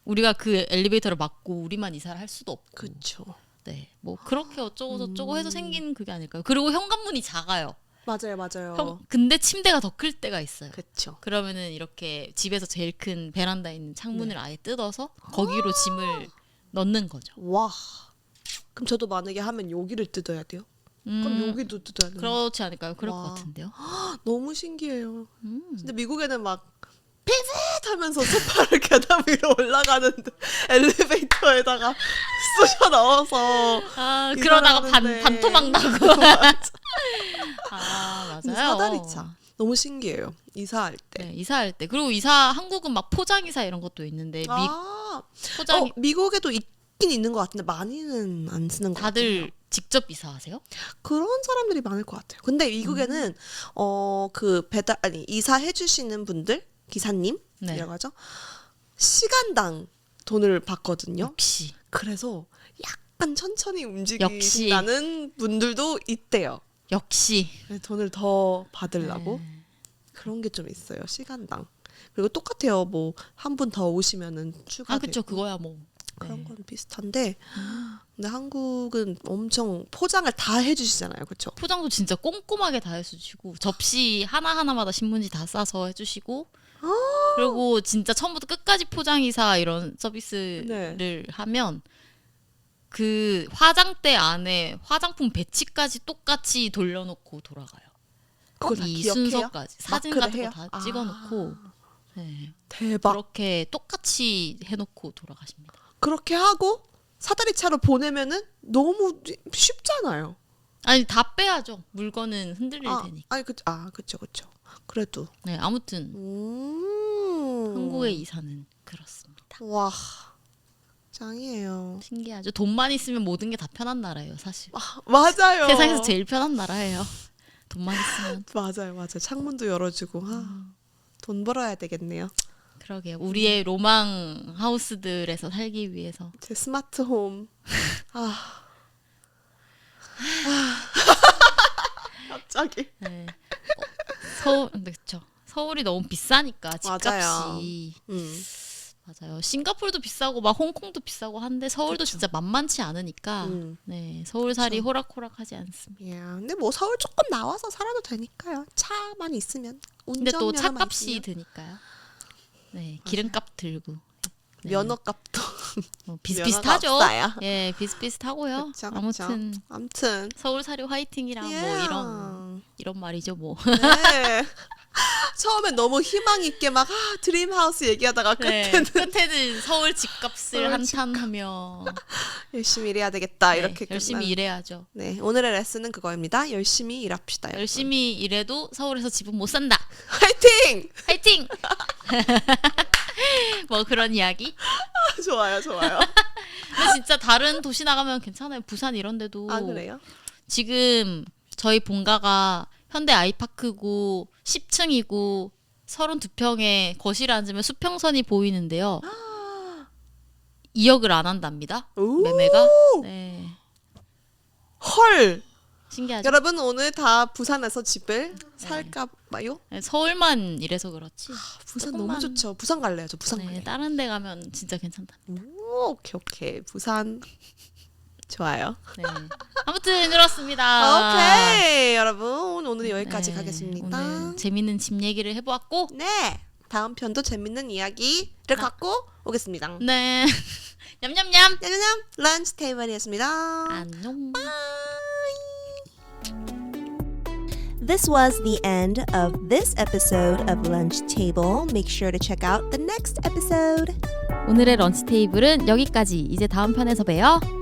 B: 우리가 그 엘리베이터를 막고 우리만 이사를 할 수도 없고.
A: 그렇죠.
B: 네, 뭐 그렇게 어쩌고 저쩌고 해서 생긴 그게 아닐까요? 그리고 현관문이 작아요.
A: 맞아요.
B: 근데 침대가 더 클 때가 있어요.
A: 그렇죠.
B: 그러면은 이렇게 집에서 제일 큰 베란다에 있는 창문을
A: 네.
B: 아예 뜯어서 거기로 짐을 넣는 거죠.
A: 와. 그럼 저도 만약에 하면 여기를 뜯어야 돼요? 그럼 여기도 뜯어야 돼요?
B: 그렇지 않을까요? 그럴
A: 와.
B: 것 같은데요.
A: 너무 신기해요. 근데 미국에는 막 피빗하면서 소파를 계단 위로 올라가는데 엘리베이터에다가 쑤셔 넣어서
B: 아
A: 이사를
B: 그러다가
A: 하는데.
B: 반토막 나고. 아
A: 근데
B: 맞아요.
A: 사다리차 너무 신기해요. 이사할 때.
B: 네, 이사할 때. 그리고 한국은 막 포장 이사 이런 것도 있는데 포장
A: 미국에도 있긴 있는 것 같은데 많이는 안 쓰는 것 같아요.
B: 다들 직접 이사하세요?
A: 그런 사람들이 많을 것 같아요. 근데 미국에는 그 이사해 주시는 분들 기사님이라고
B: 네.
A: 하죠. 시간당 돈을 받거든요.
B: 역시.
A: 그래서 약간 천천히 움직이시는 분들도 있대요.
B: 역시
A: 돈을 더 받으려고.
B: 네.
A: 그런 게 좀 있어요. 시간당. 그리고 똑같아요. 뭐 한 분 더 오시면은 추가되고.
B: 그쵸 그거야 뭐
A: 그런
B: 네.
A: 건 비슷한데 근데 한국은 엄청 포장을 다 해주시잖아요. 그렇죠?
B: 포장도 진짜 꼼꼼하게 다 해주시고 접시 하나하나마다 신문지 다 싸서 해주시고 그리고 진짜 처음부터 끝까지 포장이사 이런 서비스를
A: 네.
B: 하면 그 화장대 안에 화장품 배치까지 똑같이 돌려놓고 돌아가요.
A: 그걸 다
B: 이
A: 기억해요?
B: 순서까지 사진
A: 마크를
B: 같은
A: 해요?
B: 거 다 찍어놓고 네.
A: 대박.
B: 그렇게 똑같이 해놓고 돌아가십니다.
A: 그렇게 하고 사다리 차로 보내면은 너무 쉽잖아요.
B: 아니 다 빼야죠. 물건은 흔들릴 테니까.
A: 아니 그쵸. 그래도
B: 네, 아무튼 한국의 이사는 그렇습니다.
A: 와 짱이에요.
B: 신기하죠. 돈만 있으면 모든 게 다 편한 나라예요, 사실.
A: 맞아요.
B: 세상에서 제일 편한 나라예요. 돈만 있으면.
A: 맞아요. 창문도 열어주고 돈 벌어야 되겠네요.
B: 그러게요. 우리의 로망 하우스들에서 살기 위해서.
A: 제 스마트홈. 갑자기.
B: 네. 그렇죠. 서울이 너무 비싸니까 집값이. 맞아요. 싱가포르도 비싸고 막 홍콩도 비싸고 한데 서울도
A: 그쵸.
B: 진짜 만만치 않으니까 네, 서울살이
A: 그쵸.
B: 호락호락하지 않습니다.
A: 근데 뭐 서울 조금 나와서 살아도 되니까요. 차만 있으면.
B: 근데 또
A: 운전면허만
B: 차값이
A: 있으면.
B: 드니까요. 네, 기름값 들고. 네.
A: 면허값도
B: 비슷비슷하죠.
A: 면허가 없어요.
B: 예, 비슷비슷하고요.
A: 그쵸.
B: 아무튼 서울살이 화이팅이랑 뭐 이런 말이죠, 뭐.
A: 네. 처음엔 너무 희망 있게 막 드림하우스 얘기하다가
B: 네,
A: 끝에는
B: 서울 집값을
A: 서울
B: 한탄하며
A: 열심히 일해야 되겠다
B: 네,
A: 이렇게
B: 열심히
A: 끝난.
B: 일해야죠.
A: 네, 오늘의 레슨은 그거입니다. 열심히 일합시다. 여러분.
B: 열심히 일해도 서울에서 집은 못 산다.
A: 화이팅!
B: 화이팅! 뭐 그런 이야기.
A: 좋아요.
B: 근데 진짜 다른 도시 나가면 괜찮아요. 부산 이런 데도.
A: 그래요?
B: 지금 저희 본가가 현대 아이파크고 10층이고 32평에 거실에 앉으면 수평선이 보이는데요. 2억을 안 한답니다.
A: 오!
B: 매매가. 네.
A: 헐.
B: 신기하죠.
A: 여러분 오늘 다 부산에서 집을 살까 봐요.
B: 네, 서울만 이래서 그렇지.
A: 부산
B: 조금만-
A: 너무 좋죠. 부산 갈래요. 저 부산
B: 네,
A: 갈래.
B: 다른 데 가면 진짜 괜찮다.
A: 오케이. 부산 좋아요.
B: 네. 아무튼 그렇습니다.
A: 오케이 여러분 오늘 여기까지
B: 네,
A: 가겠습니다.
B: 오늘 재밌는 집 얘기를 해보았고,
A: 네 다음 편도 재밌는 이야기를 갖고 오겠습니다.
B: 네. 냠냠냠.
A: 냠냠냠 런치 테이블이었습니다.
B: 안녕.
C: This was the end of this episode of Lunch Table. Make sure to check out the next episode.
B: 오늘의 런치 테이블은 여기까지. 이제 다음 편에서 봬요.